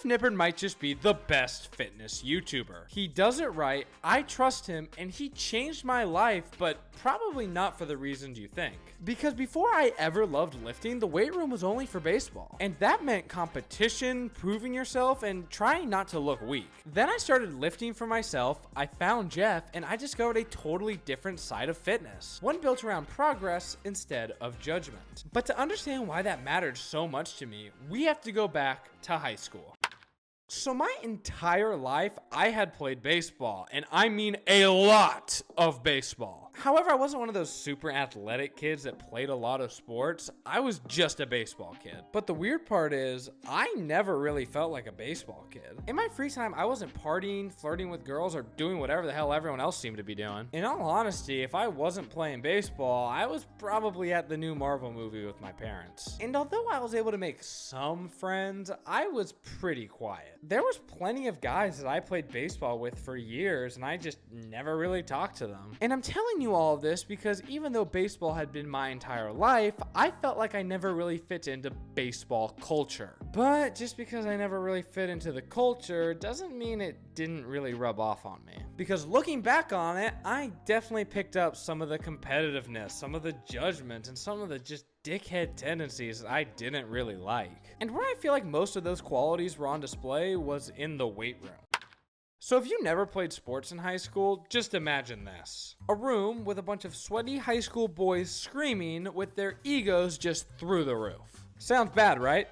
if Nippard might just be the best fitness YouTuber. He does it right, I trust him, and he changed my life, but probably not for the reasons you think. Because before I ever loved lifting, the weight room was only for baseball. And that meant competition, proving yourself, and trying not to look weak. Then I started lifting for myself, I found Jeff, and I discovered a totally different side of fitness. One built around progress instead of judgment. But to understand why that mattered so much to me, we have to go back to high school. So my entire life, I had played baseball, and I mean a lot of baseball. However, I wasn't one of those super athletic kids that played a lot of sports. I was just a baseball kid. But the weird part is, I never really felt like a baseball kid. In my free time, I wasn't partying, flirting with girls, or doing whatever the hell everyone else seemed to be doing. In all honesty, if I wasn't playing baseball, I was probably at the new Marvel movie with my parents. And although I was able to make some friends, I was pretty quiet. There was plenty of guys that I played baseball with for years, and I just never really talked to them. And I'm telling you all of this because even though baseball had been my entire life, I felt like I never really fit into baseball culture. But just because I never really fit into the culture doesn't mean it didn't really rub off on me. Because looking back on it, I definitely picked up some of the competitiveness, some of the judgment, and some of the just dickhead tendencies that I didn't really like. And where I feel like most of those qualities were on display was in the weight room. So if you never played sports in high school, just imagine this. A room with a bunch of sweaty high school boys screaming with their egos just through the roof. Sounds bad, right?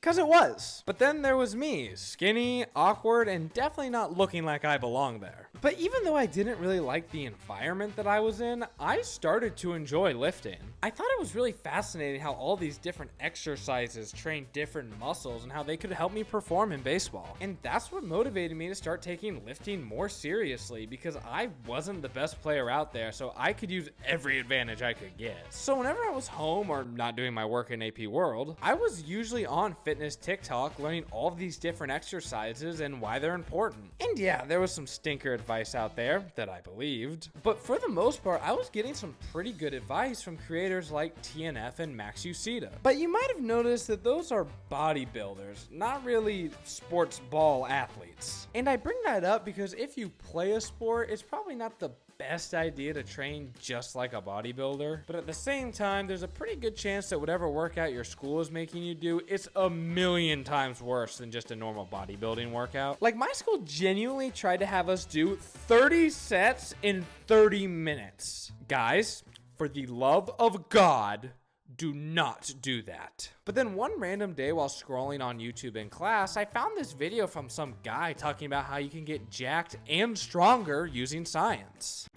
Cause it was. But then there was me, skinny, awkward, and definitely not looking like I belonged there. But even though I didn't really like the environment that I was in, I started to enjoy lifting. I thought it was really fascinating how all these different exercises trained different muscles and how they could help me perform in baseball. And that's what motivated me to start taking lifting more seriously because I wasn't the best player out there, so I could use every advantage I could get. So whenever I was home or not doing my work in AP World, I was usually on fitness TikTok learning all of these different exercises and why they're important. And yeah, there was some stinker advice out there that I believed, but for the most part, I was getting some pretty good advice from creators like TNF and Max Ucita. But you might have noticed that those are bodybuilders, not really sports ball athletes. And I bring that up because if you play a sport, it's probably not the best idea to train just like a bodybuilder, but at the same time, there's a pretty good chance that whatever workout your school is making you do, it's a million times worse than just a normal bodybuilding workout. Like my school genuinely tried to have us do 30 sets in 30 minutes. Guys, for the love of God, do not do that. But then one random day while scrolling on YouTube in class, I found this video from some guy talking about how you can get jacked and stronger using science.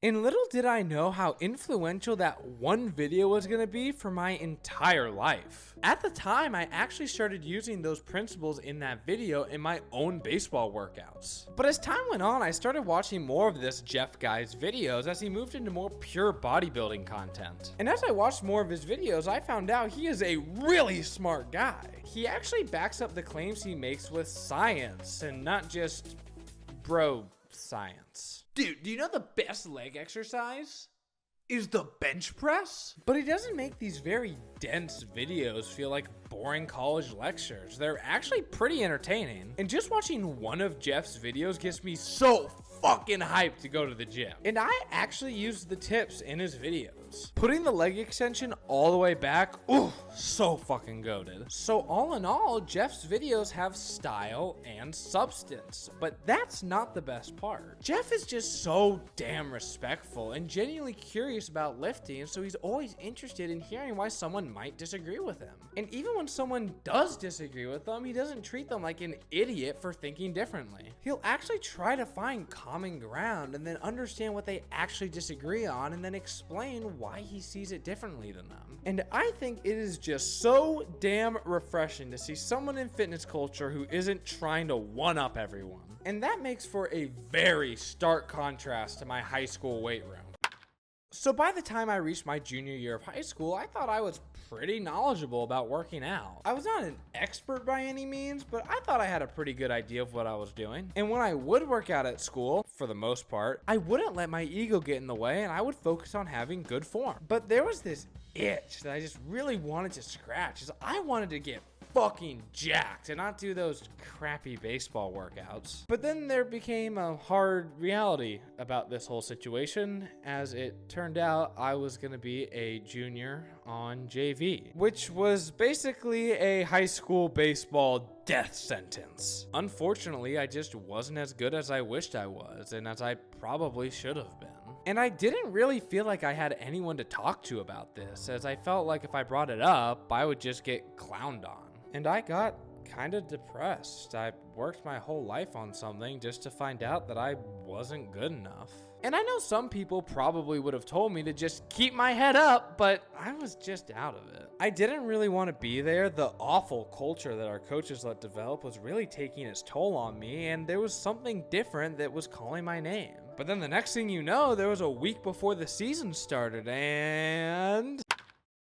And little did I know how influential that one video was going to be for my entire life. At the time, I actually started using those principles in that video in my own baseball workouts. But as time went on, I started watching more of this Jeff guy's videos as he moved into more pure bodybuilding content. And as I watched more of his videos, I found out he is a really smart guy. He actually backs up the claims he makes with science and not just bro science. Dude, do you know the best leg exercise is the bench press? But he doesn't make these very dense videos feel like boring college lectures. They're actually pretty entertaining. And just watching one of Jeff's videos gets me so fucking hyped to go to the gym. And I actually used the tips in his videos. Putting the leg extension all the way back, ooh, so fucking goated. So all in all, Jeff's videos have style and substance, but that's not the best part. Jeff is just so damn respectful and genuinely curious about lifting, so he's always interested in hearing why someone might disagree with him. And even when someone does disagree with them, he doesn't treat them like an idiot for thinking differently. He'll actually try to find common ground and then understand what they actually disagree on and then explain why he sees it differently than them. And I think it is just so damn refreshing to see someone in fitness culture who isn't trying to one-up everyone. And that makes for a very stark contrast to my high school weight room. So by the time I reached my junior year of high school, I thought I was pretty knowledgeable about working out. I was not an expert by any means, but I thought I had a pretty good idea of what I was doing. And when I would work out at school, for the most part, I wouldn't let my ego get in the way and I would focus on having good form. But there was this itch that I just really wanted to scratch. I wanted to get fucking jacked and not do those crappy baseball workouts. But then there became a hard reality about this whole situation, as it turned out I was gonna be a junior on JV, which was basically a high school baseball death sentence. Unfortunately, I just wasn't as good as I wished I was, and as I probably should have been. And I didn't really feel like I had anyone to talk to about this, as I felt like if I brought it up, I would just get clowned on. And I got kind of depressed. I worked my whole life on something just to find out that I wasn't good enough. And I know some people probably would have told me to just keep my head up, but I was just out of it. I didn't really want to be there. The awful culture that our coaches let develop was really taking its toll on me, and there was something different that was calling my name. But then the next thing you know, there was a week before the season started, and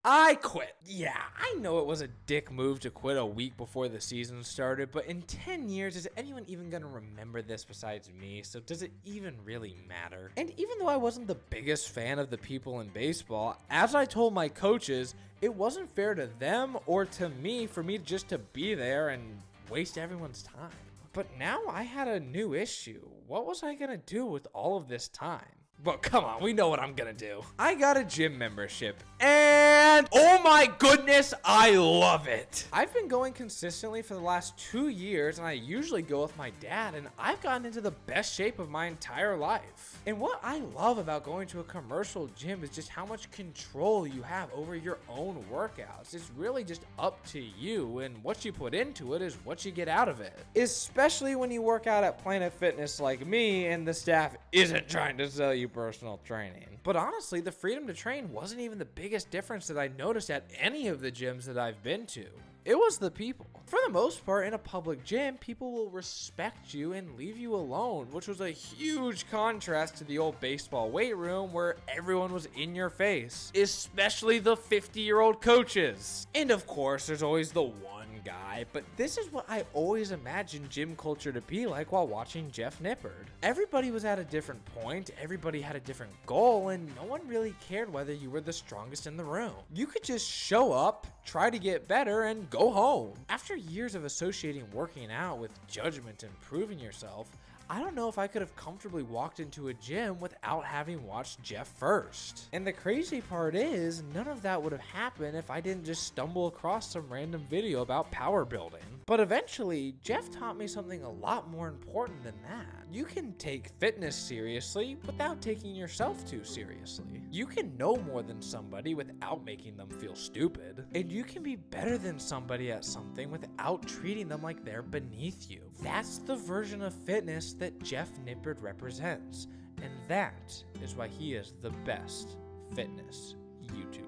I quit. Yeah, I know it was a dick move to quit a week before the season started, but in 10 years, is anyone even gonna remember this besides me? So does it even really matter? And even though I wasn't the biggest fan of the people in baseball, as I told my coaches, it wasn't fair to them or to me for me just to be there and waste everyone's time. But now I had a new issue. What was I gonna do with all of this time? But come on, we know what I'm gonna do. I got a gym membership, and oh my goodness, I love it. I've been going consistently for the last 2 years, and I usually go with my dad, and I've gotten into the best shape of my entire life. And what I love about going to a commercial gym is just how much control you have over your own workouts. It's really just up to you, and what you put into it is what you get out of it. Especially when you work out at Planet Fitness like me, and the staff isn't trying to sell you personal training. But honestly, the freedom to train wasn't even the biggest difference that I noticed at any of the gyms that I've been to. It was the people. For the most part, in a public gym, people will respect you and leave you alone, which was a huge contrast to the old baseball weight room where everyone was in your face, especially the 50-year-old coaches. And of course, there's always the one guy, but this is what I always imagined gym culture to be like while watching Jeff Nippard. Everybody was at a different point, everybody had a different goal, and no one really cared whether you were the strongest in the room. You could just show up, try to get better, and go home. After years of associating working out with judgment and proving yourself, I don't know if I could have comfortably walked into a gym without having watched Jeff first. And the crazy part is, none of that would have happened if I didn't just stumble across some random video about power building. But eventually, Jeff taught me something a lot more important than that. You can take fitness seriously without taking yourself too seriously. You can know more than somebody without making them feel stupid. And you can be better than somebody at something without treating them like they're beneath you. That's the version of fitness that Jeff Nippard represents. And that is why he is the best fitness YouTuber.